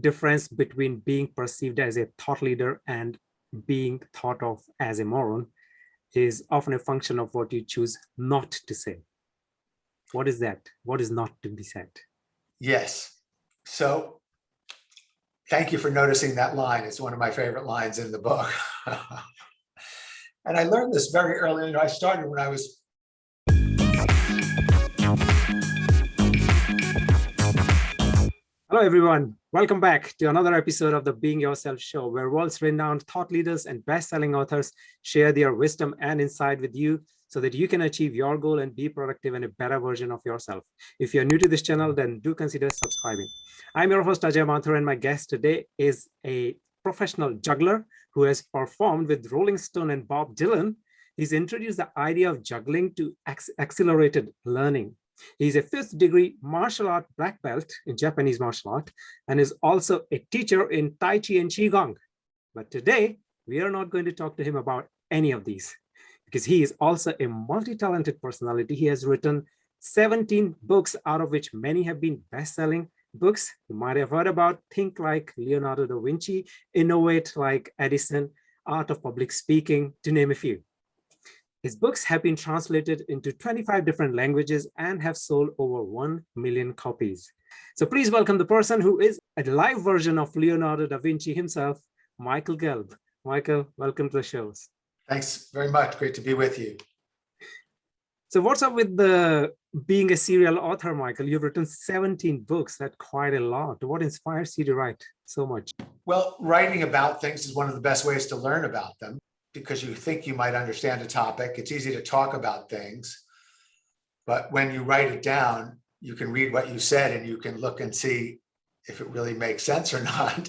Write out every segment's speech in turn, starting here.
difference between being perceived as a thought leader and being thought of as a moron is often a function of what you choose not to say. What is that? What is not to be said? Yes. So thank you for noticing that line. It's one of my favorite lines in the book. And I learned this very early. I started when I was Hello, everyone. Welcome back to another episode of the Being Yourself Show, where world's renowned thought leaders and best-selling authors share their wisdom and insight with you so that you can achieve your goal and be productive and a better version of yourself. If you're new to this channel, then do consider subscribing. I'm your host, Ajay Mathur, and my guest today is a professional juggler who has performed with Rolling Stone and Bob Dylan. He's introduced the idea of juggling to accelerated learning. He's a 5th degree martial art black belt in Japanese martial art and is also a teacher in Tai Chi and Qigong. But today, we are not going to talk to him about any of these because he is also a multi-talented personality. He has written 17 books, out of which many have been best-selling books. You might have heard about Think Like Leonardo da Vinci, Innovate Like Edison, Art of Public Speaking, to name a few. His books have been translated into 25 different languages and have sold over 1 million copies. So please welcome the person who is a live version of Leonardo da Vinci himself, Michael Gelb. Michael, welcome to the show. Thanks very much. Great to be with you. So what's up with the being a serial author, Michael? You've written 17 books. That's quite a lot. What inspires you to write so much? Well, writing about things is one of the best ways to learn about them, because you think you might understand a topic. It's easy to talk about things, but when you write it down, you can read what you said and you can look and see if it really makes sense or not.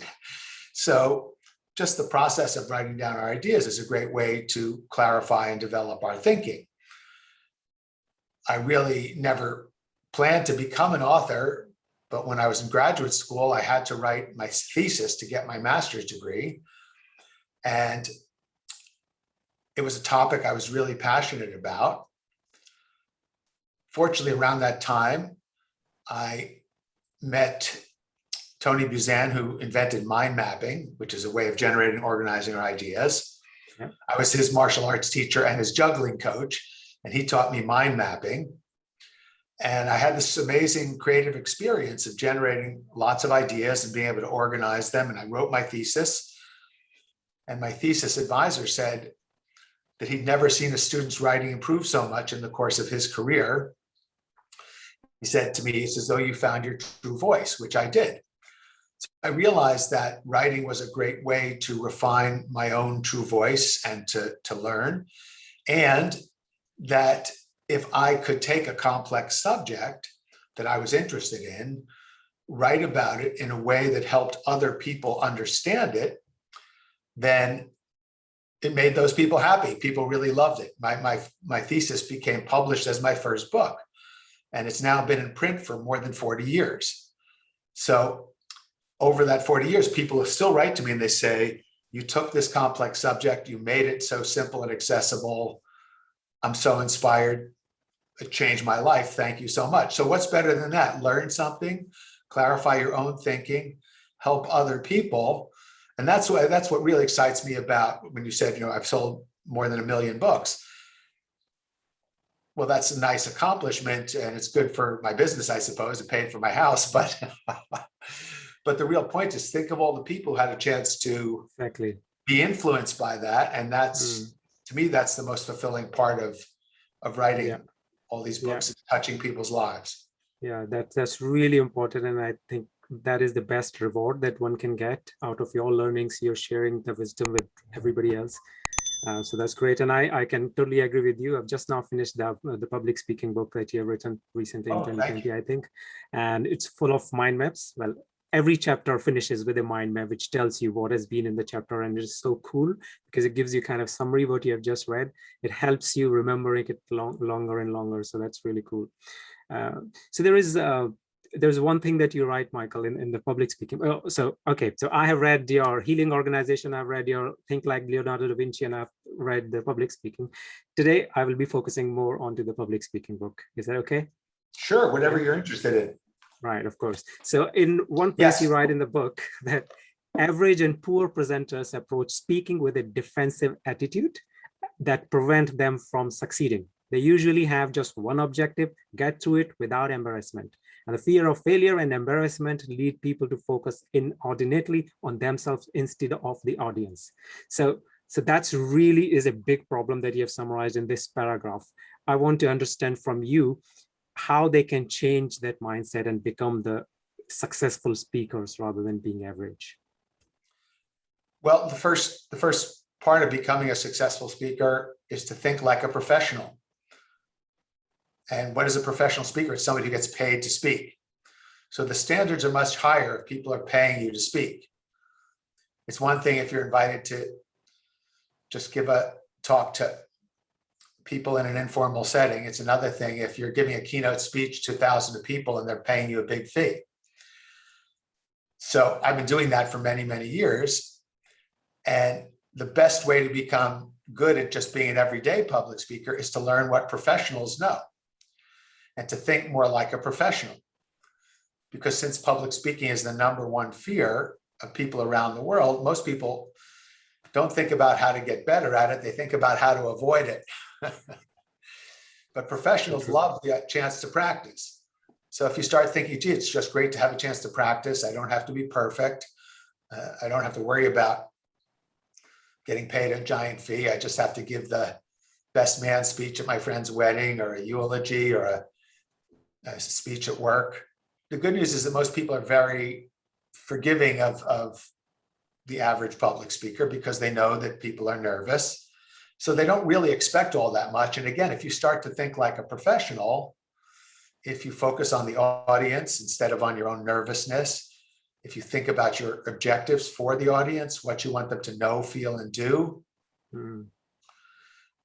So just the process of writing down our ideas is a great way to clarify and develop our thinking. I really never planned to become an author, but when I was in graduate school, I had to write my thesis to get my master's degree. And it was a topic I was really passionate about. Fortunately, around that time, I met Tony Buzan, who invented mind mapping, which is a way of generating and organizing our ideas. Yeah. I was his martial arts teacher and his juggling coach, and he taught me mind mapping. And I had this amazing creative experience of generating lots of ideas and being able to organize them. And I wrote my thesis. And my thesis advisor said that he'd never seen a student's writing improve so much in the course of his career. He said to me, it's as though you found your true voice, which I did. So I realized that writing was a great way to refine my own true voice and to learn. And that if I could take a complex subject that I was interested in, write about it in a way that helped other people understand it, then it made those people happy. People really loved it. My thesis became published as my first book, and it's now been in print for more than 40 years. So over that 40 years, people still write to me and they say, you took this complex subject, you made it so simple and accessible. I'm so inspired. It changed my life. Thank you so much. So what's better than that? Learn something, clarify your own thinking, help other people. And that's what really excites me about when you said, I've sold more than 1 million books. Well, that's a nice accomplishment and it's good for my business, I suppose. It paid for my house, but the real point is think of all the people who had a chance to exactly be influenced by that. And that's, to me, that's the most fulfilling part of writing all these books, is touching people's lives. Yeah, that's really important. And I think that is the best reward that one can get out of your learnings. You're sharing the wisdom with everybody else. So that's great. And I can totally agree with you. I've just now finished the public speaking book that you have written recently in 2020, I think. And it's full of mind maps. Well, every chapter finishes with a mind map, which tells you what has been in the chapter. And it's so cool because it gives you kind of summary what you have just read. It helps you remembering it longer and longer. So that's really cool. So there's one thing that you write, Michael, in the public speaking. So I have read your healing organization. I've read your Think Like Leonardo da Vinci, and I've read the public speaking. Today, I will be focusing more onto the public speaking book. Is that okay? Sure, whatever you're interested in. Right, of course. So in one place Yes. you write in the book that average and poor presenters approach speaking with a defensive attitude that prevent them from succeeding. They usually have just one objective: get through it without embarrassment. And the fear of failure and embarrassment lead people to focus inordinately on themselves instead of the audience. So that's really is a big problem that you have summarized in this paragraph. I want to understand from you how they can change that mindset and become the successful speakers rather than being average. Well, the first part of becoming a successful speaker is to think like a professional. And what is a professional speaker? It's somebody who gets paid to speak. So the standards are much higher if people are paying you to speak. It's one thing if you're invited to just give a talk to people in an informal setting. It's another thing if you're giving a keynote speech to thousands of people and they're paying you a big fee. So I've been doing that for many, many years. And the best way to become good at just being an everyday public speaker is to learn what professionals know and to think more like a professional. Because since public speaking is the #1 fear of people around the world, most people don't think about how to get better at it. They think about how to avoid it. But professionals love the chance to practice. So if you start thinking, gee, it's just great to have a chance to practice. I don't have to be perfect. I don't have to worry about getting paid a giant fee. I just have to give the best man speech at my friend's wedding or a eulogy or a speech at work. The good news is that most people are very forgiving of the average public speaker because they know that people are nervous. So they don't really expect all that much. And again, if you start to think like a professional, if you focus on the audience instead of on your own nervousness, if you think about your objectives for the audience, what you want them to know, feel, and do,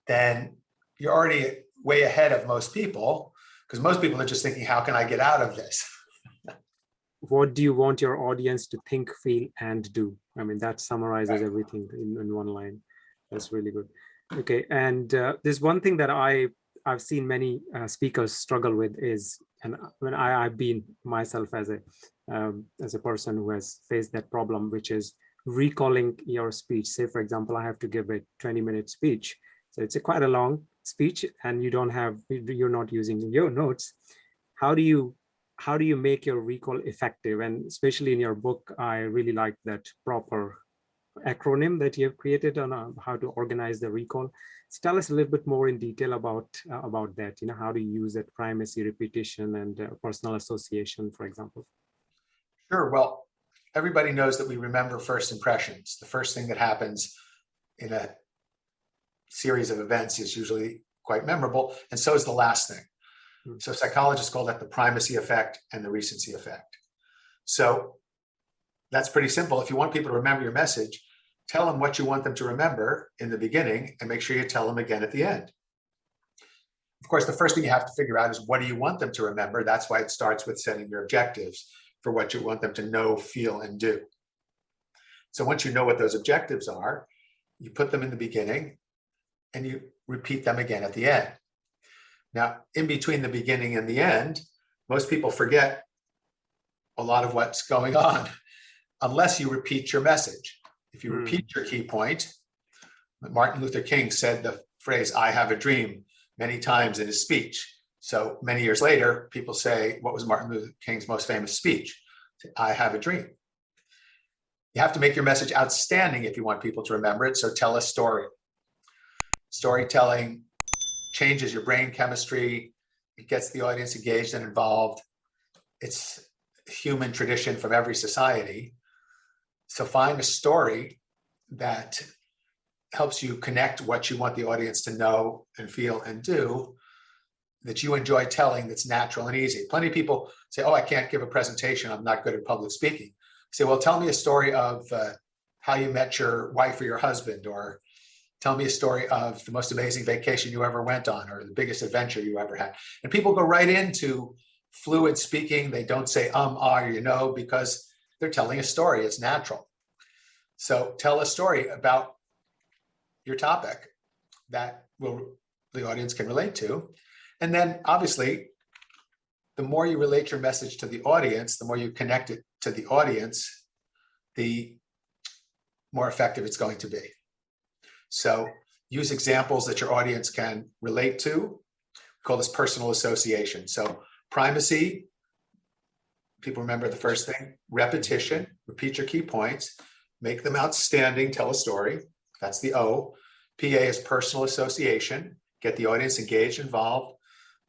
then you're already way ahead of most people, because most people are just thinking, how can I get out of this? What do you want your audience to think, feel, and do? I mean, that summarizes everything in one line. That's really good. Okay, and there's one thing that I've seen many speakers struggle with is, and when I've been myself as a person who has faced that problem, which is recalling your speech. Say, for example, I have to give a 20-minute speech. So it's quite a long speech and you're not using your notes. How do you make your recall effective? And especially in your book, I really like that proper acronym that you have created on how to organize the recall. So tell us a little bit more in detail about that. How do you use that primacy, repetition, and personal association, for example? Sure. Well, everybody knows that we remember first impressions. The first thing that happens in a series of events is usually quite memorable, and so is the last thing. So psychologists call that the primacy effect and the recency effect. So that's pretty simple. If you want people to remember your message, tell them what you want them to remember in the beginning and make sure you tell them again at the end. Of course, the first thing you have to figure out is what do you want them to remember? That's why it starts with setting your objectives for what you want them to know, feel, and do. So once you know what those objectives are, you put them in the beginning and you repeat them again at the end. Now, in between the beginning and the end, most people forget a lot of what's going on unless you repeat your message. If you repeat your key point, Martin Luther King said the phrase, "I have a dream," many times in his speech. So many years later, people say, what was Martin Luther King's most famous speech? "I have a dream." You have to make your message outstanding if you want people to remember it. So tell a story. Storytelling changes your brain chemistry. It gets the audience engaged and involved. It's a human tradition from every society. So find a story that helps you connect what you want the audience to know and feel and do, that you enjoy telling, that's natural and easy. Plenty of people say, oh, I can't give a presentation. I'm not good at public speaking. Say, well, tell me a story of how you met your wife or your husband, or tell me a story of the most amazing vacation you ever went on, or the biggest adventure you ever had. And people go right into fluid speaking. They don't say, or, because they're telling a story. It's natural. So tell a story about your topic that the audience can relate to. And then obviously the more you relate your message to the audience, the more you connect it to the audience, the more effective it's going to be. So use examples that your audience can relate to. We call this personal association. So primacy, people remember the first thing, repetition, repeat your key points, make them outstanding, tell a story. That's the O. PA is personal association, get the audience engaged, involved,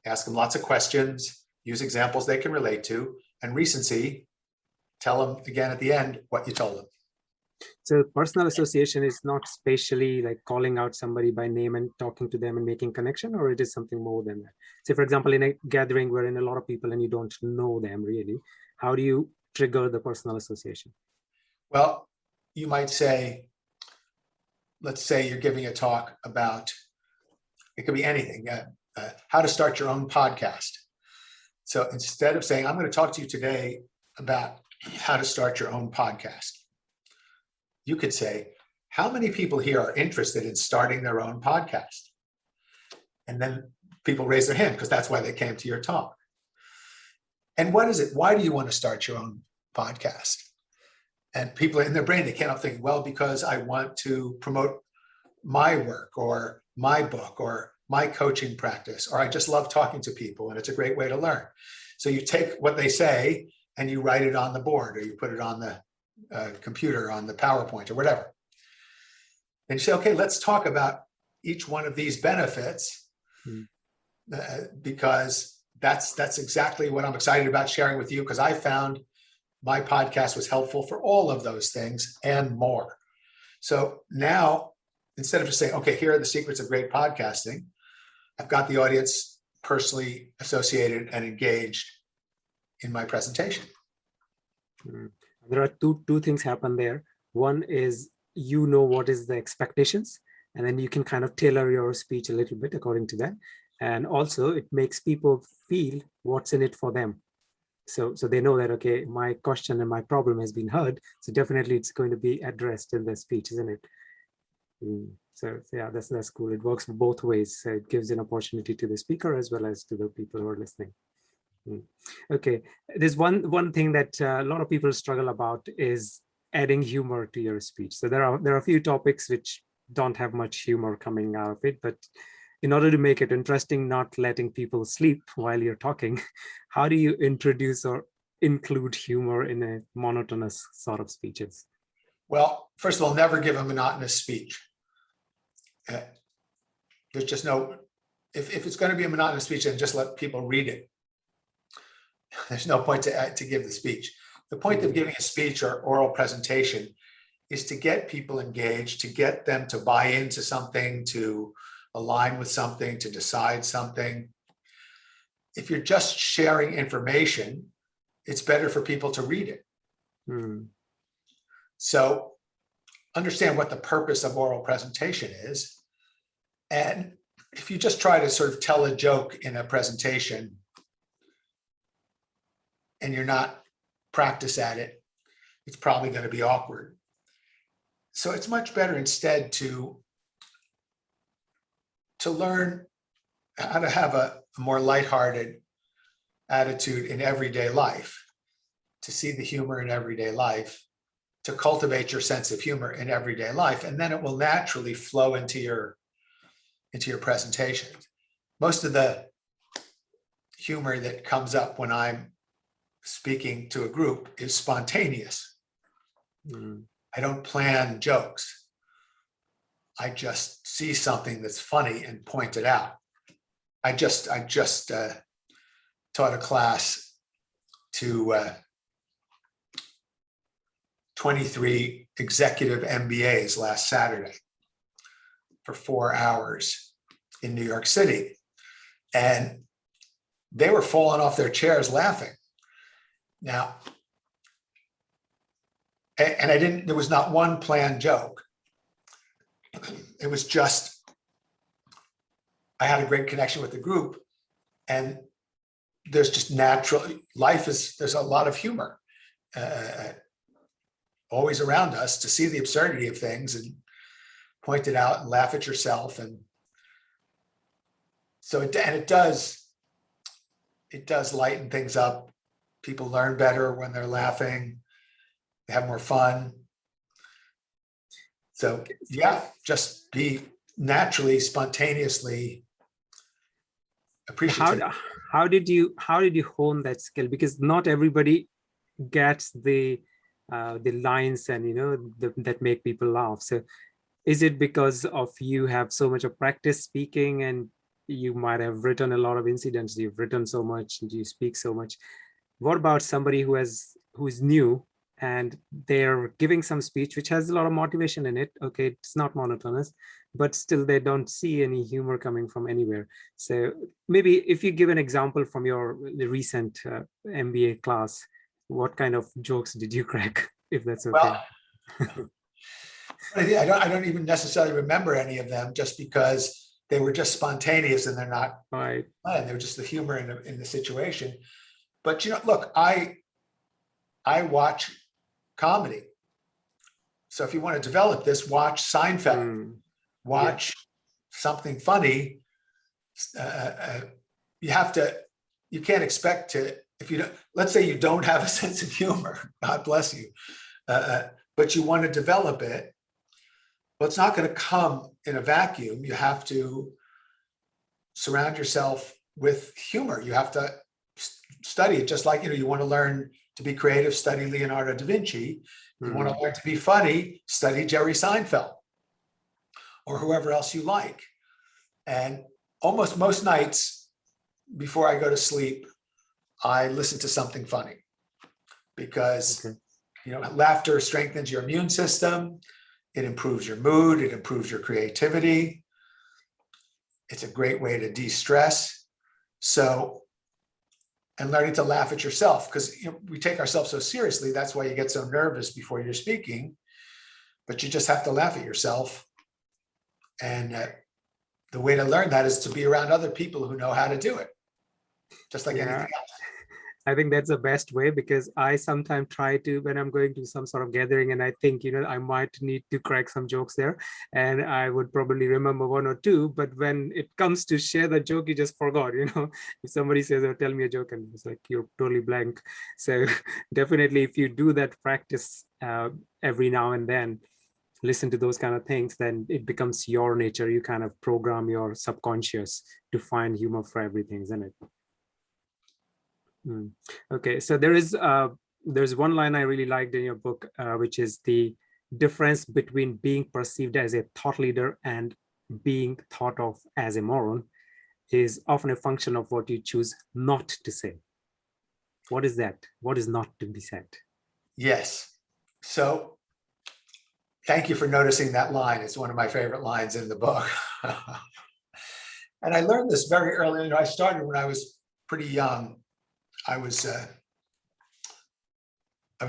ask them lots of questions, use examples they can relate to, and recency, tell them again at the end what you told them. So personal association is not spatially like calling out somebody by name and talking to them and making connection, or it is something more than that. Say, for example, in a gathering wherein a lot of people and you don't know them really, how do you trigger the personal association? Well, you might say, let's say you're giving a talk about, it could be anything, how to start your own podcast. So instead of saying, I'm going to talk to you today about how to start your own podcast, you could say, how many people here are interested in starting their own podcast? And then people raise their hand because that's why they came to your talk. And what is it? Why do you want to start your own podcast? And people in their brain, they cannot think, well, because I want to promote my work or my book or my coaching practice, or I just love talking to people and it's a great way to learn. So you take what they say and you write it on the board, or you put it on the computer, on the PowerPoint or whatever. And you say, okay, let's talk about each one of these benefits because that's exactly what I'm excited about sharing with you, because I found my podcast was helpful for all of those things and more. So now, instead of just saying, okay, here are the secrets of great podcasting, I've got the audience personally associated and engaged in my presentation. There are two things happen there. One is, you know, what is the expectations, and then you can kind of tailor your speech a little bit according to that. And also it makes people feel what's in it for them. So they know that, okay, my question and my problem has been heard. So definitely it's going to be addressed in the speech, isn't it? So yeah, that's cool. It works both ways. So it gives an opportunity to the speaker as well as to the people who are listening. Okay, there's one thing that a lot of people struggle about is adding humor to your speech. So there are a few topics which don't have much humor coming out of it, but in order to make it interesting, not letting people sleep while you're talking, how do you introduce or include humor in a monotonous sort of speeches? Well, first of all, never give a monotonous speech. There's just no, if it's going to be a monotonous speech, then just let people read it. There's no point to give the speech. The point of giving a speech or oral presentation is to get people engaged, to get them to buy into something, to align with something, to decide something. If you're just sharing information, it's better for people to read it. So understand what the purpose of oral presentation is. And if you just try to sort of tell a joke in a presentation and you're not practice at it, it's probably going to be awkward. So it's much better instead to learn how to have a more lighthearted attitude in everyday life, to see the humor in everyday life, to cultivate your sense of humor in everyday life, and then it will naturally flow into your presentation. Most of the humor that comes up when I'm speaking to a group is spontaneous. I don't plan jokes. I just see something that's funny and point it out. I just taught a class to 23 executive MBAs last Saturday for 4 hours in New York City. And they were falling off their chairs laughing. Now, and there was not one planned joke. It was just, I had a great connection with the group, and there's just natural, there's a lot of humor always around us, to see the absurdity of things and point it out and laugh at yourself. And so it does it does lighten things up. People learn better when they're laughing. They have more fun. So yeah, just be naturally, spontaneously How, appreciative. how did you hone that skill? Because not everybody gets the lines and that make people laugh. So is it because of you have so much of practice speaking, and you might have written a lot of incidents, you've written so much and you speak so much? What about somebody who's new and they're giving some speech which has a lot of motivation in it? Okay, it's not monotonous, but still they don't see any humor coming from anywhere. So maybe if you give an example from the recent MBA class, what kind of jokes did you crack, if that's okay? Well, I don't even necessarily remember any of them, just because they were just spontaneous and they're not Right. planned. They were just the humor in the situation. But look, I watch comedy. So if you want to develop this, watch Seinfeld, watch something funny. You can't expect to, if you don't, let's say you don't have a sense of humor, God bless you, but you want to develop it. Well, it's not going to come in a vacuum. You have to surround yourself with humor. You have to study it, just like, you want to learn to be creative, study Leonardo da Vinci. You want to learn to be funny, study Jerry Seinfeld or whoever else you like. And almost most nights before I go to sleep, I listen to something funny, because laughter strengthens your immune system. It improves your mood. It improves your creativity. It's a great way to de-stress. So, and learning to laugh at yourself, because we take ourselves so seriously. That's why you get so nervous before you're speaking. But you just have to laugh at yourself. And the way to learn that is to be around other people who know how to do it, just like anything else. I think that's the best way, because I sometimes try to, when I'm going to some sort of gathering and I think, I might need to crack some jokes there, and I would probably remember one or two, but when it comes to share the joke, you just forgot, if somebody says, oh, tell me a joke, and it's like, you're totally blank. So definitely, if you do that practice every now and then, listen to those kind of things, then it becomes your nature. You kind of program your subconscious to find humor for everything, isn't it? Okay, so there's one line I really liked in your book, which is the difference between being perceived as a thought leader and being thought of as a moron is often a function of what you choose not to say. What is that? What is not to be said? Yes. So thank you for noticing that line. It's one of my favorite lines in the book. And I learned this very early. I started when I was pretty young. I was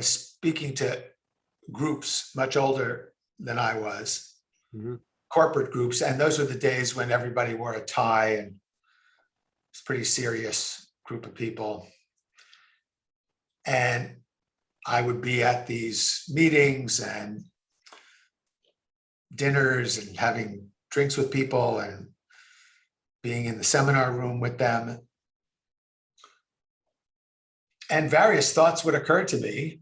speaking to groups much older than I was, corporate groups. And those were the days when everybody wore a tie, and it's a pretty serious group of people. And I would be at these meetings and dinners and having drinks with people and being in the seminar room with them. And various thoughts would occur to me.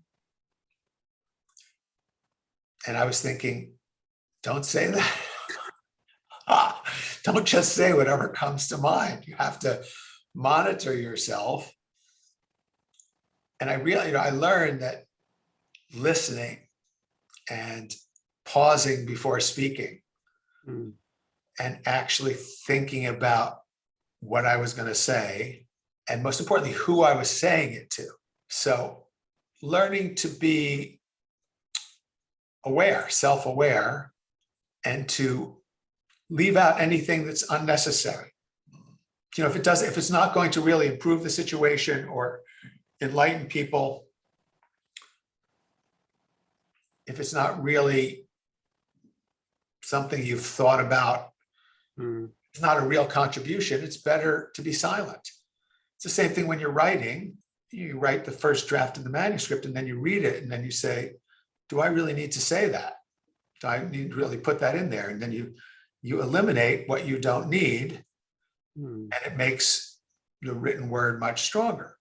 And I was thinking, don't say that. Don't just say whatever comes to mind. You have to monitor yourself. And I realized, I learned that listening and pausing before speaking and actually thinking about what I was going to say, and most importantly, who I was saying it to. So learning to be aware, self-aware, and to leave out anything that's unnecessary. If it's not going to really improve the situation or enlighten people, if it's not really something you've thought about, it's not a real contribution, it's better to be silent. It's the same thing when you're writing. You write the first draft of the manuscript and then you read it and then you say, do I really need to say that? Do I need to really put that in there? And then you eliminate what you don't need, and it makes the written word much stronger.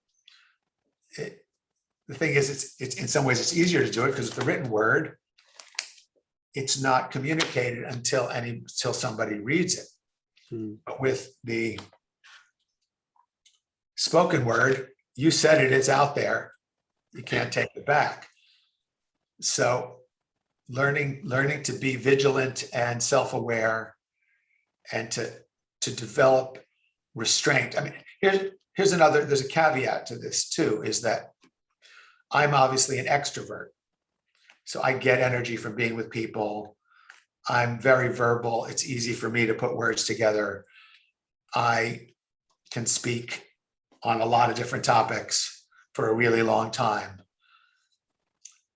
The thing is, it's in some ways it's easier to do it because with the written word, it's not communicated until somebody reads it. But with the spoken word, you said it, it's out there. You can't take it back. So learning to be vigilant and self-aware and to develop restraint. I mean, here's another, there's a caveat to this too, is that I'm obviously an extrovert. So I get energy from being with people. I'm very verbal. It's easy for me to put words together. I can speak on a lot of different topics for a really long time.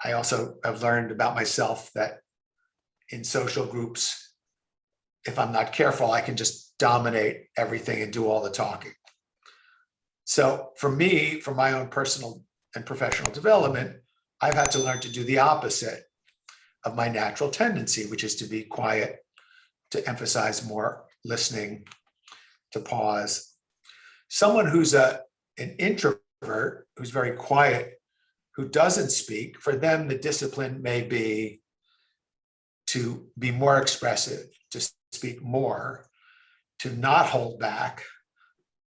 I also have learned about myself that in social groups, if I'm not careful, I can just dominate everything and do all the talking. So for me, for my own personal and professional development, I've had to learn to do the opposite of my natural tendency, which is to be quiet, to emphasize more listening, to pause. Someone who's an introvert, who's very quiet, who doesn't speak, for them, the discipline may be to be more expressive, to speak more, to not hold back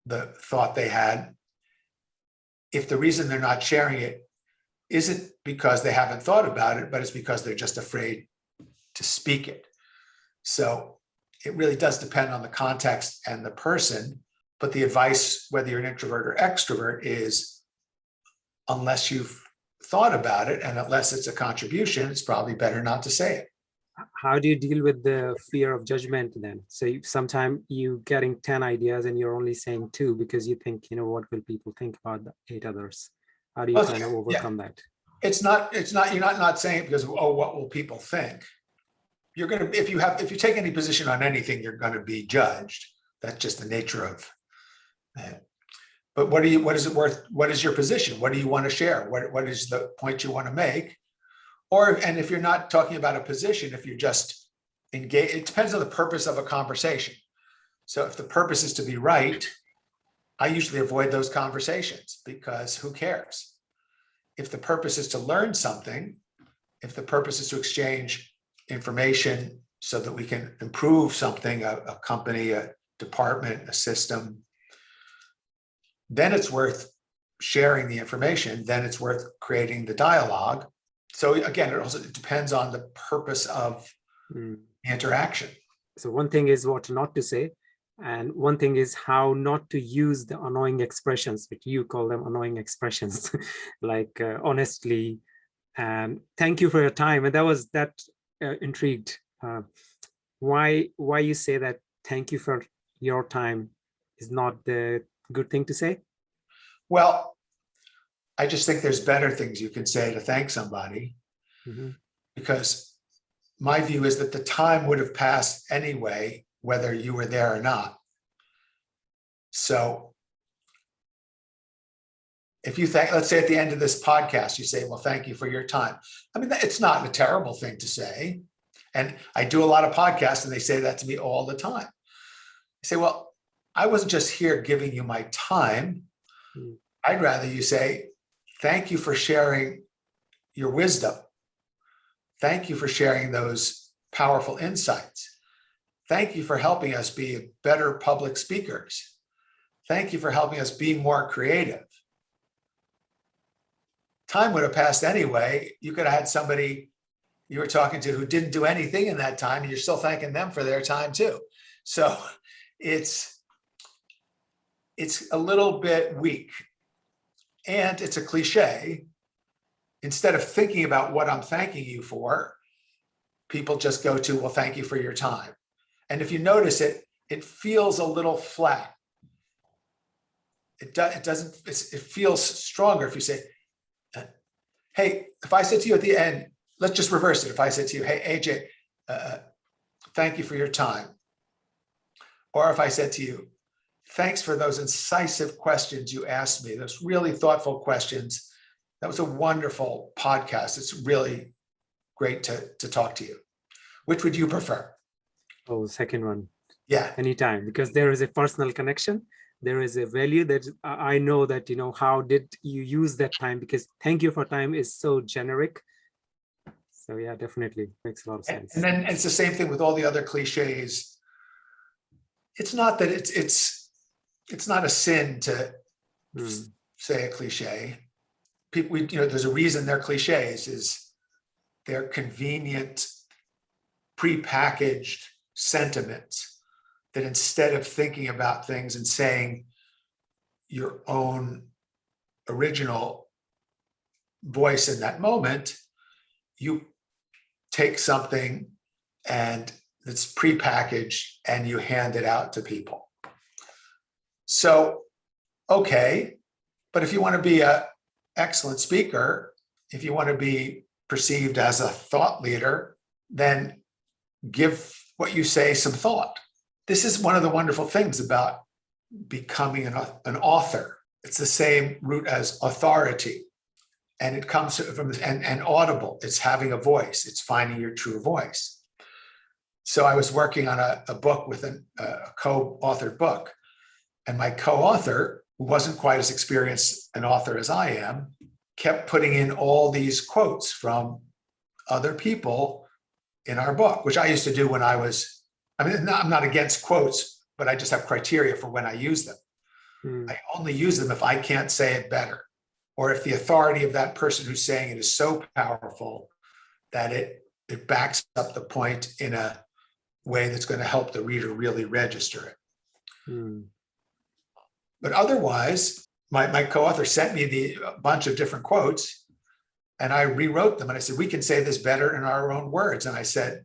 the thought they had. If the reason they're not sharing it isn't because they haven't thought about it, but it's because they're just afraid to speak it. So it really does depend on the context and the person. But the advice, whether you're an introvert or extrovert, is unless you've thought about it and unless it's a contribution, it's probably better not to say it. How do you deal with the fear of judgment then? So sometimes you getting 10 ideas and you're only saying 2 because you think, what will people think about the 8 others? How do you kind of overcome that? It's not, you're not saying it because, oh, what will people think? You're going to, if you take any position on anything, you're going to be judged. That's just the nature of it. But what is it worth? What is your position? What do you want to share? What is the point you want to make? And if you're not talking about a position, if you're just engaged, it depends on the purpose of a conversation. So if the purpose is to be right, I usually avoid those conversations because who cares? If the purpose is to learn something, if the purpose is to exchange information so that we can improve something, a company, a department, a system, then it's worth sharing the information, then it's worth creating the dialogue. So again, it depends on the purpose of the interaction. So one thing is what not to say, and one thing is how not to use the annoying expressions, which you call them annoying expressions, like honestly, and thank you for your time. And that intrigued. Why you say that thank you for your time is not the good thing to say? Well, I just think there's better things you can say to thank somebody, because my view is that the time would have passed anyway, whether you were there or not. So if you think, let's say at the end of this podcast, you say, well, thank you for your time. I mean, it's not a terrible thing to say. And I do a lot of podcasts and they say that to me all the time. I say, well, I wasn't just here giving you my time. I'd rather you say, thank you for sharing your wisdom. Thank you for sharing those powerful insights. Thank you for helping us be better public speakers. Thank you for helping us be more creative. Time would have passed anyway. You could have had somebody you were talking to who didn't do anything in that time, and you're still thanking them for their time too. So it's a little bit weak. And it's a cliche. Instead of thinking about what I'm thanking you for, people just go to, well, thank you for your time. And if you notice it, it feels a little flat. It feels stronger if you say, hey, if I said to you at the end, let's just reverse it. If I said to you, hey, Ajay, thank you for your time. Or if I said to you, thanks for those incisive questions you asked me, those really thoughtful questions. That was a wonderful podcast. It's really great to talk to you. Which would you prefer? Oh, second one. Yeah. Anytime, because there is a personal connection there is a value that I know that, how did you use that time? Because thank you for time is so generic. So yeah, definitely makes a lot of sense. And then it's the same thing with all the other cliches. It's not that it's not a sin to say a cliche. People, there's a reason they're cliches, is they're convenient, prepackaged sentiments that instead of thinking about things and saying your own original voice in that moment, you take something and it's prepackaged and you hand it out to people. So, okay, but if you want to be an excellent speaker, if you want to be perceived as a thought leader, then give what you say some thought. This is one of the wonderful things about becoming an author. It's the same root as authority. And it comes from, and audible, it's having a voice, it's finding your true voice. So I was working on a book with a co-authored book, and my co-author, who wasn't quite as experienced an author as I am, kept putting in all these quotes from other people in our book, which I used to do when I'm not against quotes, but I just have criteria for when I use them. I only use them if I can't say it better, or if the authority of that person who's saying it is so powerful that it backs up the point in a way that's going to help the reader really register it. But otherwise, my co-author sent me a bunch of different quotes, and I rewrote them. And I said, we can say this better in our own words. And I said,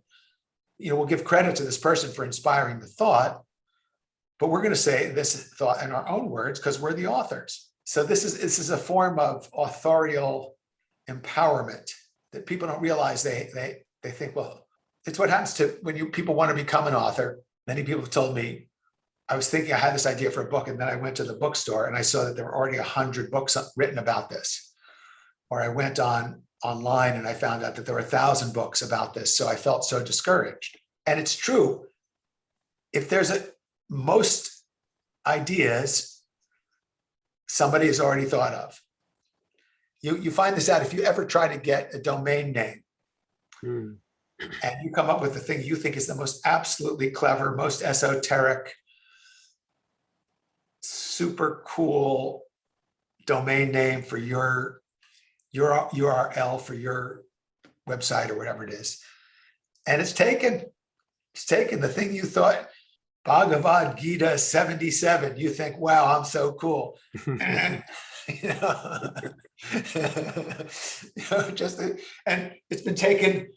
we'll give credit to this person for inspiring the thought, but we're going to say this thought in our own words because we're the authors. So this is a form of authorial empowerment that people don't realize. They think, well, it's what happens to when people want to become an author. Many people have told me, I was thinking I had this idea for a book, and then I went to the bookstore and I saw that there were already 100 books written about this. Or I went online and I found out that there were 1,000 books about this. So I felt so discouraged. And it's true. If there's most ideas, somebody has already thought of. You find this out if you ever try to get a domain name and you come up with the thing you think is the most absolutely clever, most esoteric, super cool domain name for your URL for your website or whatever it is. And it's taken the thing you thought, Bhagavad Gita 77, you think, wow, I'm so cool. And and it's been taken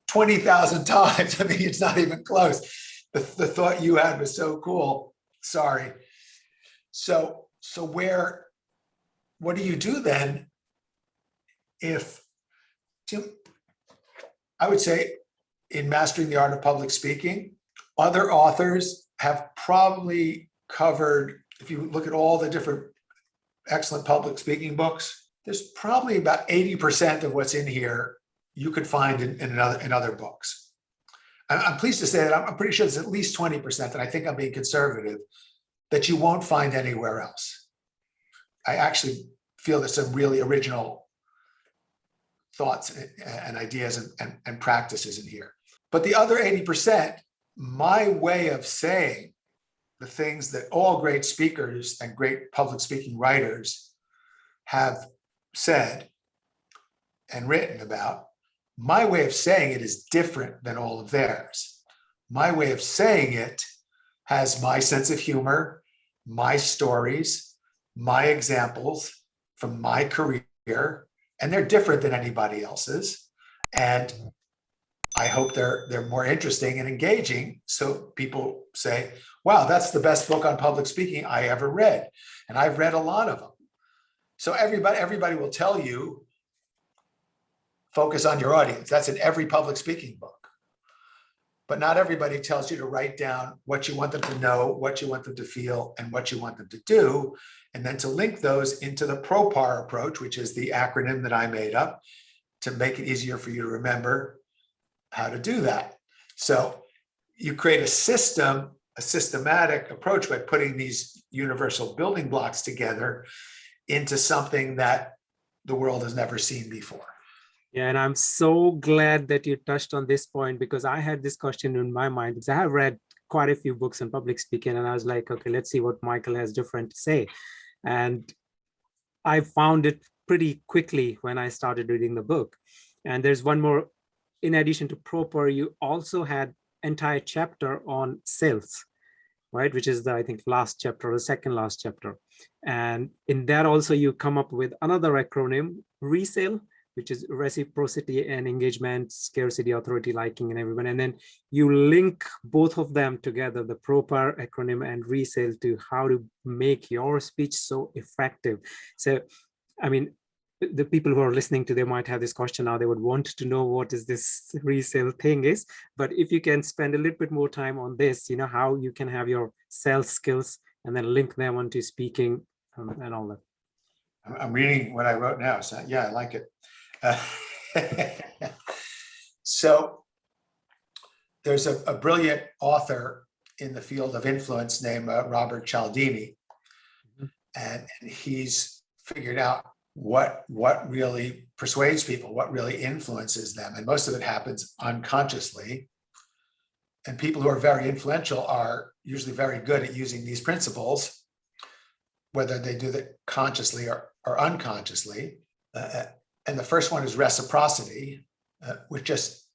20,000 times. I mean, it's not even close. The thought you had was so cool. Sorry. So what do you do then? I would say in Mastering the Art of Public Speaking, other authors have probably covered, if you look at all the different excellent public speaking books, there's probably about 80% of what's in here you could find in other books. I'm pleased to say that I'm pretty sure there's at least 20%, and I think I'm being conservative, that you won't find anywhere else. I actually feel there's some really original thoughts and ideas and practices in here. But the other 80%, my way of saying the things that all great speakers and great public speaking writers have said and written about, my way of saying it is different than all of theirs. My way of saying it has my sense of humor, my stories, my examples from my career, and they're different than anybody else's. And I hope they're more interesting and engaging. So people say, wow, that's the best book on public speaking I ever read. And I've read a lot of them. So everybody will tell you, focus on your audience. That's in every public speaking book. But not everybody tells you to write down what you want them to know, what you want them to feel, and what you want them to do, and then to link those into the PROPAR approach, which is the acronym that I made up to make it easier for you to remember how to do that. So you create a system a systematic approach by putting these universal building blocks together into something that the world has never seen before. Yeah, and I'm so glad that you touched on this point, because I had this question in my mind, because I have read quite a few books on public speaking, and I was like, okay, let's see what Michael has different to say. And I found it pretty quickly when I started reading the book. And there's one more, in addition to proper, you also had entire chapter on sales, right? Which is the, I think, last chapter or the second last chapter. And in that also you come up with another acronym, resale, which is reciprocity and engagement, scarcity, authority, liking, and everyone. And then you link both of them together, the proper acronym and resale, to how to make your speech so effective. So, I mean, the people who are listening to, they might have this question now, they would want to know what is this resale thing is. But if you can spend a little bit more time on this, how you can have your sales skills and then link them onto speaking and all that. I'm reading what I wrote now. So yeah, I like it. So there's a brilliant author in the field of influence named Robert Cialdini, and he's figured out what really persuades people, what really influences them, and most of it happens unconsciously. And people who are very influential are usually very good at using these principles, whether they do that consciously or unconsciously. And the first one is reciprocity, which just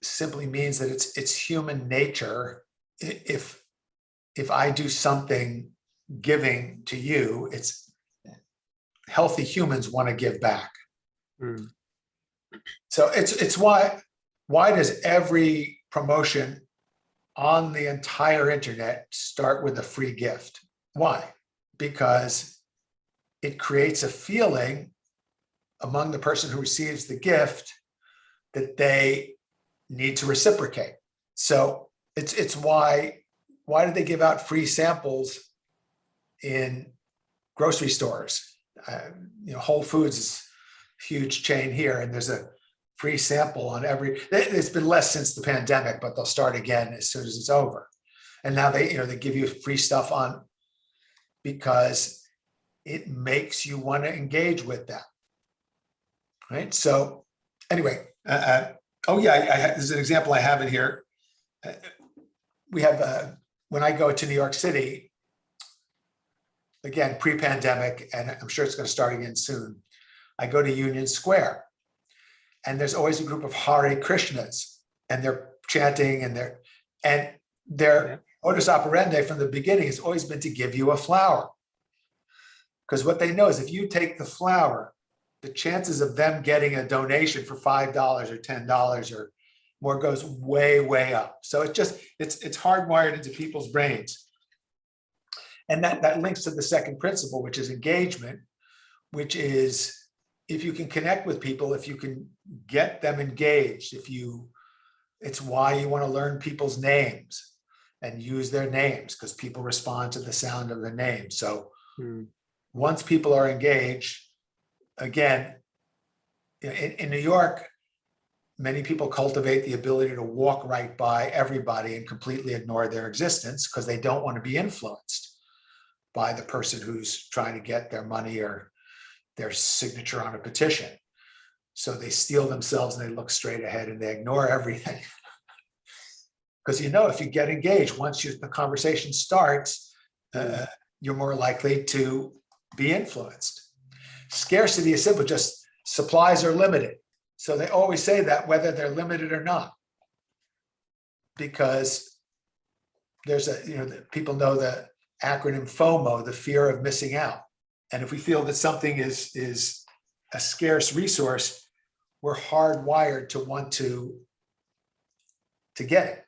simply means that it's human nature. If I do something giving to you, it's healthy humans want to give back. Mm. So it's why does every promotion on the entire internet start with a free gift? Why? Because it creates a feeling among the person who receives the gift that they need to reciprocate. So it's why do they give out free samples in grocery stores? Whole Foods is a huge chain here, and there's a free sample on every. It's been less since the pandemic, but they'll start again as soon as it's over. And now they give you free stuff on because it makes you want to engage with them. Right. So anyway, there's an example I have in here. We have when I go to New York City, again, pre-pandemic, and I'm sure it's going to start again soon. I go to Union Square, and there's always a group of Hare Krishnas, and they're chanting, and their modus operandi from the beginning has always been to give you a flower. Because what they know is if you take the flower, the chances of them getting a donation for $5 or $10 or more goes way, way up. So it's hardwired into people's brains. And that links to the second principle, which is engagement, which is if you can connect with people, if you can get them engaged, it's why you want to learn people's names and use their names, because people respond to the sound of the name. So once people are engaged, again, in New York, many people cultivate the ability to walk right by everybody and completely ignore their existence because they don't want to be influenced by the person who's trying to get their money or their signature on a petition. So they steel themselves and they look straight ahead and they ignore everything. Because if you get engaged, once the conversation starts, you're more likely to be influenced. Scarcity is simple, just supplies are limited. So they always say that whether they're limited or not, because there's people know the acronym FOMO, the fear of missing out. And if we feel that something is a scarce resource, we're hardwired to want to get it.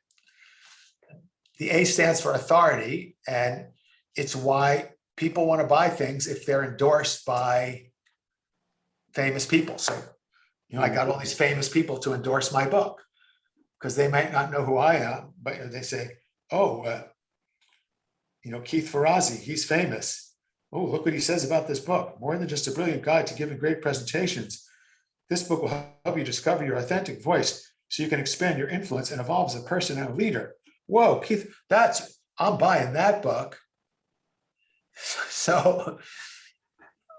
The A stands for authority, and it's why people want to buy things if they're endorsed by famous people. So, I got all these famous people to endorse my book because they might not know who I am, but they say, Keith Ferrazzi, he's famous. Oh, look what he says about this book. More than just a brilliant guide to giving great presentations. This book will help you discover your authentic voice so you can expand your influence and evolve as a person and a leader. Whoa, Keith, that's I'm buying that book. So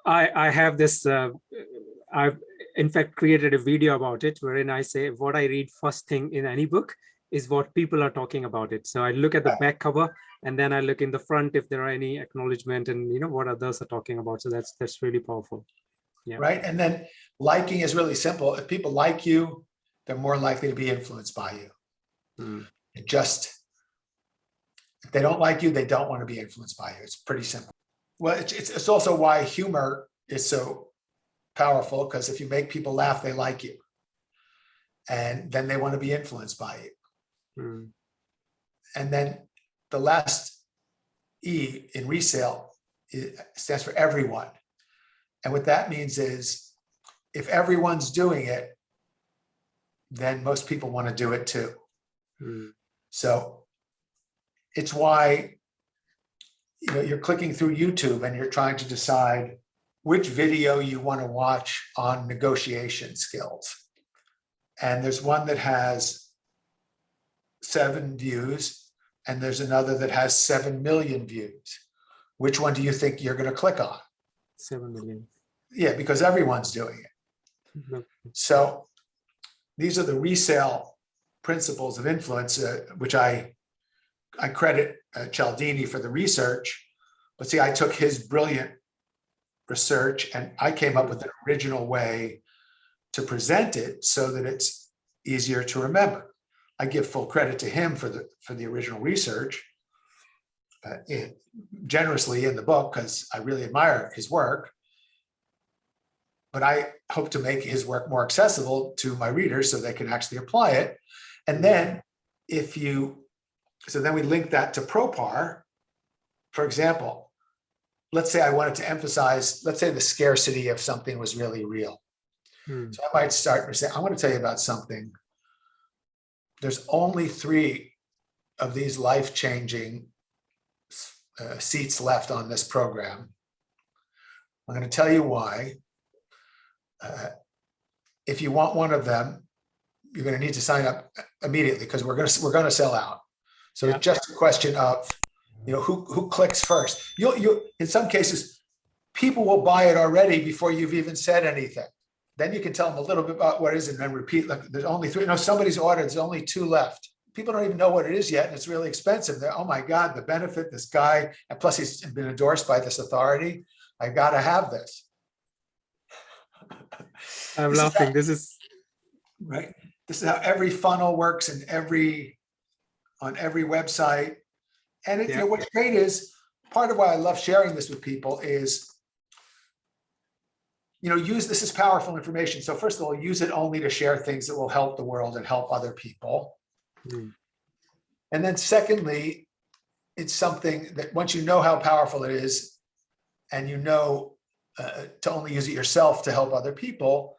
I have this, I've in fact created a video about it wherein I say what I read first thing in any book is what people are talking about it. So I look at the back cover and then I look in the front if there are any acknowledgement and what others are talking about. So that's really powerful. Yeah. Right. And then liking is really simple. If people like you, they're more likely to be influenced by you. It just, if they don't like you, they don't want to be influenced by you. It's pretty simple. Well, it's also why humor is so powerful, because if you make people laugh, they like you. And then they want to be influenced by you. And then the last E in resale stands for everyone. And what that means is if everyone's doing it, then most people want to do it too. So it's why you're clicking through YouTube and you're trying to decide which video you want to watch on negotiation skills. And there's one that has 7 views and there's another that has 7 million views. Which one do you think you're going to click on? 7 million. Yeah, because everyone's doing it. So these are the resale principles of influence, which I credit Cialdini for the research. But see, I took his brilliant research and I came up with an original way to present it so that it's easier to remember. I give full credit to him for the original research generously in the book because I really admire his work. But I hope to make his work more accessible to my readers so they can actually apply it. And then so then we link that to ProPar. For example, let's say I wanted to emphasize, let's say the scarcity of something was really real. So I might start and say, I want to tell you about something. There's only 3 of these life-changing seats left on this program. I'm going to tell you why. If you want one of them, you're going to need to sign up immediately because we're going to sell out. So it's just a question of who clicks first. You in some cases, people will buy it already before you've even said anything. Then you can tell them a little bit about what it is and then repeat. Like there's only 3. Somebody's ordered. There's only 2 left. People don't even know what it is yet, and it's really expensive. They're, oh my God, the benefit, this guy, and plus he's been endorsed by this authority. I got to have this. I'm laughing. This is right. This is how every funnel works and on every website. And what's great is part of why I love sharing this with people is, use this as powerful information. So first of all, use it only to share things that will help the world and help other people. And then secondly, it's something that once you know how powerful it is and to only use it yourself to help other people,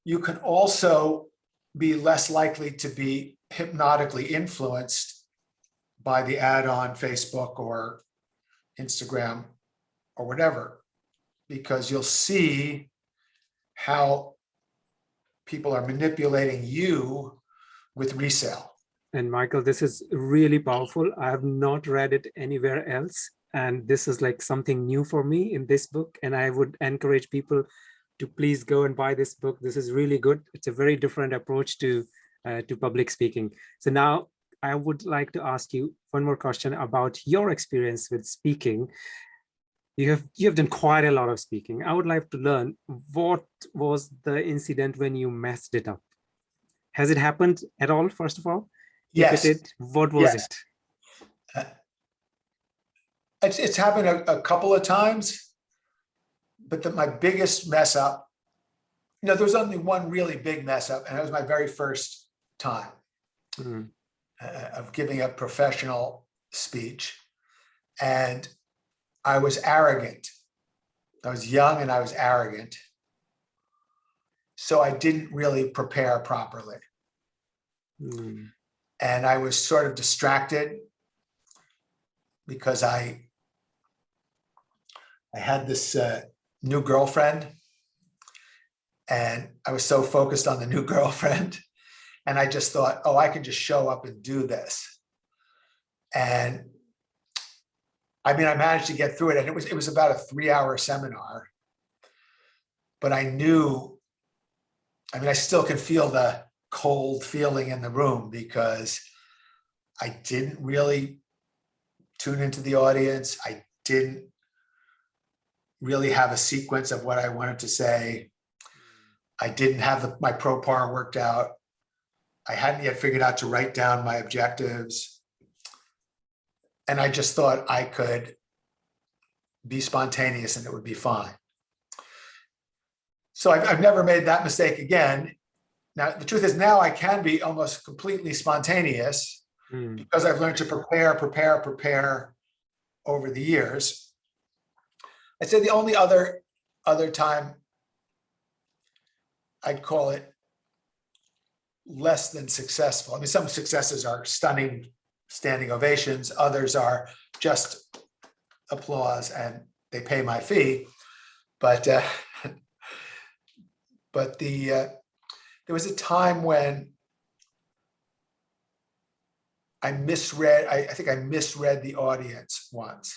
you can also be less likely to be hypnotically influenced by the ad on Facebook or Instagram or whatever, because you'll see how people are manipulating you with resale. And Michael, this is really powerful. I have not read it anywhere else. And this is like something new for me in this book. And I would encourage people to please go and buy this book. This is really good. It's a very different approach to public speaking. So now I would like to ask you one more question about your experience with speaking. You have done quite a lot of speaking. I would like to learn, what was the incident when you messed it up? Has it happened at all, first of all? Yes. If it did, what was it? It's happened a couple of times, but my biggest mess up, there was only one really big mess up, and it was my very first time of giving a professional speech. And I was arrogant. I was young and I was arrogant. So I didn't really prepare properly. And I was sort of distracted because I had this new girlfriend, and I was so focused on the new girlfriend, and I just thought, oh, I can just show up and do this. And I mean, I managed to get through it, and it was about a 3-hour seminar. But I knew, I mean, I still can feel the cold feeling in the room because I didn't really tune into the audience. I didn't really have a sequence of what I wanted to say. I didn't have my pro par worked out. I hadn't yet figured out to write down my objectives. And I just thought I could be spontaneous and it would be fine. So I've never made that mistake again. Now, the truth is now I can be almost completely spontaneous because I've learned to prepare over the years. I'd say the only other time I'd call it less than successful. I mean, some successes are stunning standing ovations. Others are just applause and they pay my fee. But there was a time when I think I misread the audience once.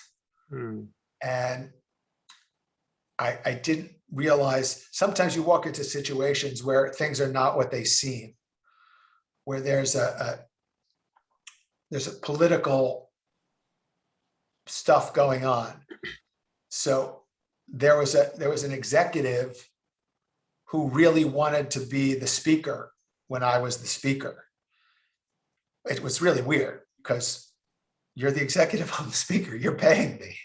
And I didn't realize sometimes you walk into situations where things are not what they seem, where there's a political stuff going on. So there was an executive who really wanted to be the speaker when I was the speaker. It was really weird because you're the executive, I'm the speaker, you're paying me.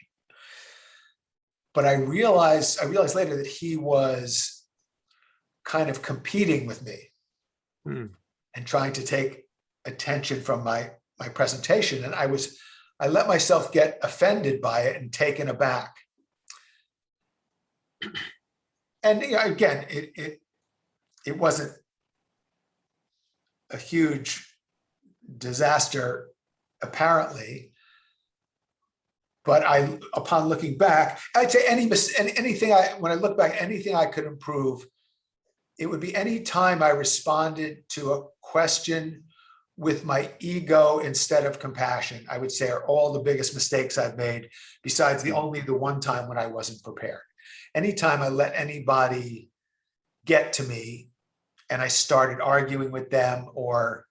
But I realized later that he was kind of competing with me and trying to take attention from my presentation. And I let myself get offended by it and taken aback. And again, it wasn't a huge disaster, apparently. But upon looking back, I'd say when I look back, anything I could improve, it would be any time I responded to a question with my ego instead of compassion, I would say are all the biggest mistakes I've made, besides the one time when I wasn't prepared. Anytime I let anybody get to me and I started arguing with them or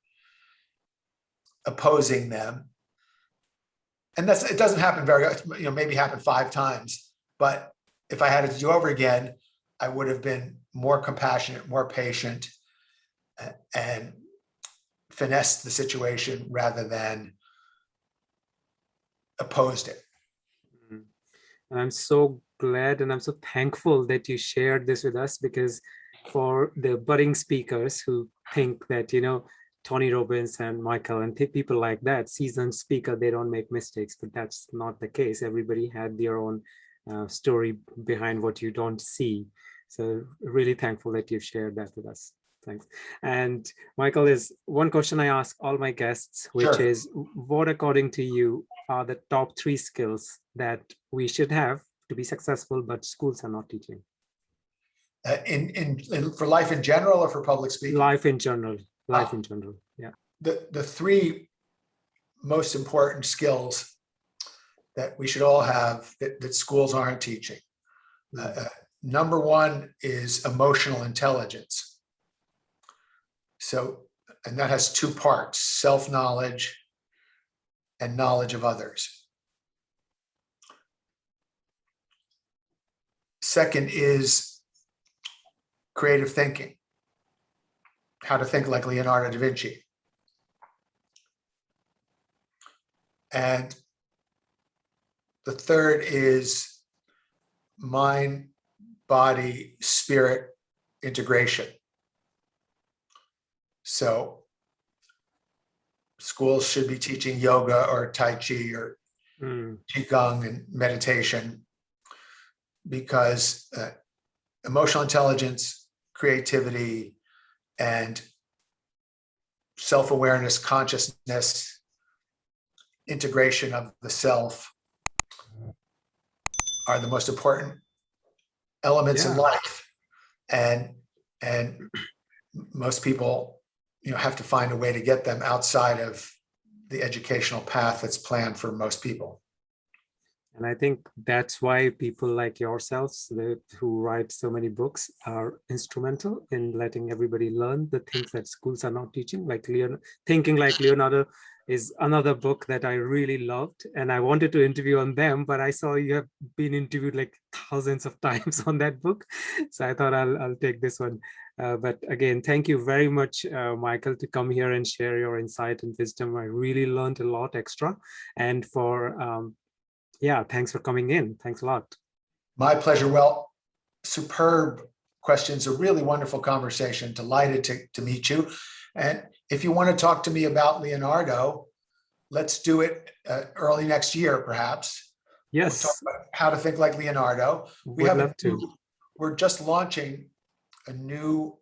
opposing them, and it doesn't happen maybe happen 5 times, but if I had it to do over again, I would have been more compassionate, more patient, and finessed the situation rather than opposed it. And I'm so glad and I'm so thankful that you shared this with us, because for the budding speakers who think that, Tony Robbins and Michael and people like that, seasoned speaker, they don't make mistakes, but that's not the case. Everybody had their own story behind what you don't see. So really thankful that you've shared that with us. Thanks. And Michael, is one question I ask all my guests, which is, what what according to you are the top 3 skills that we should have to be successful, but schools are not teaching? For life in general or for public speaking? Life in general. Life in general, yeah. The 3 most important skills that we should all have that schools aren't teaching. Number 1 is emotional intelligence. So, and that has 2 parts: self-knowledge and knowledge of others. Second is creative thinking. How to think like Leonardo da Vinci. And the third is mind, body, spirit integration. So schools should be teaching yoga or Tai Chi or Qigong and meditation, because emotional intelligence, creativity, and self-awareness, consciousness, integration of the self are the most important elements in life. And most people, have to find a way to get them outside of the educational path that's planned for most people. And I think that's why people like yourselves, who write so many books, are instrumental in letting everybody learn the things that schools are not teaching. Like Thinking Like Leonardo is another book that I really loved, and I wanted to interview on them, but I saw you have been interviewed like thousands of times on that book, so I thought I'll take this one. But again, thank you very much, Michael, to come here and share your insight and wisdom. I really learned a lot extra, and for yeah, thanks for coming in. Thanks a lot. My pleasure. Well, superb questions, a really wonderful conversation. Delighted to meet you. And if you want to talk to me about Leonardo, let's do it early next year, perhaps. Yes. We'll talk about how to think like Leonardo. Would love to. We're just launching a new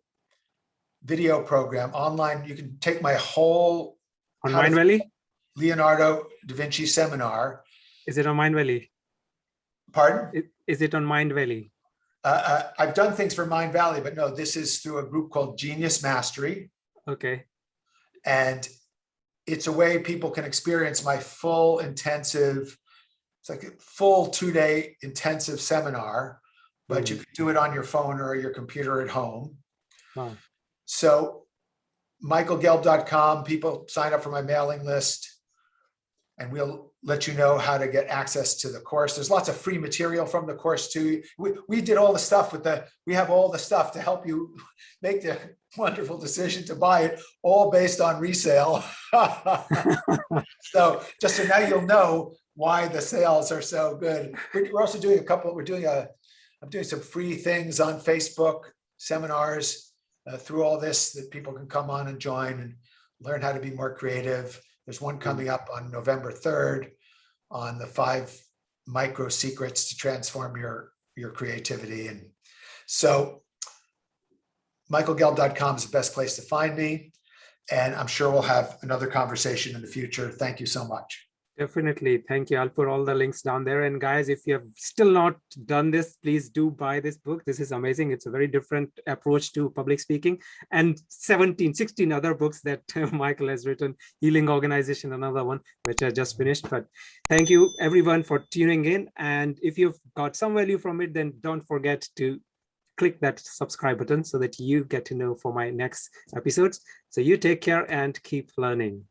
video program online. You can take my whole on Mindvalley Leonardo da Vinci seminar. Is it on Mindvalley? Pardon? Is it on Mindvalley? I've done things for Mindvalley, but no, this is through a group called Genius Mastery. Okay. And it's a way people can experience my full intensive, it's like a full 2-day intensive seminar, but you can do it on your phone or your computer at home. Wow. So michaelgelb.com, people sign up for my mailing list, and we'll let you know how to get access to the course. There's lots of free material from the course too. We did all the stuff we have all the stuff to help you make the wonderful decision to buy it, all based on resale. So just so now you'll know why the sales are so good. We're also doing I'm doing some free things on Facebook, seminars through all this that people can come on and join and learn how to be more creative. There's one coming up on November 3rd on the 5 micro secrets to transform your creativity. And so michaelgelb.com is the best place to find me. And I'm sure we'll have another conversation in the future. Thank you so much. Definitely. Thank you. I'll put all the links down there. And guys, if you have still not done this, please do buy this book. This is amazing. It's a very different approach to public speaking, and 16 other books that Michael has written. Healing Organization, another one, which I just finished. But thank you everyone for tuning in. And if you've got some value from it, then don't forget to click that subscribe button so that you get to know for my next episodes. So you take care and keep learning.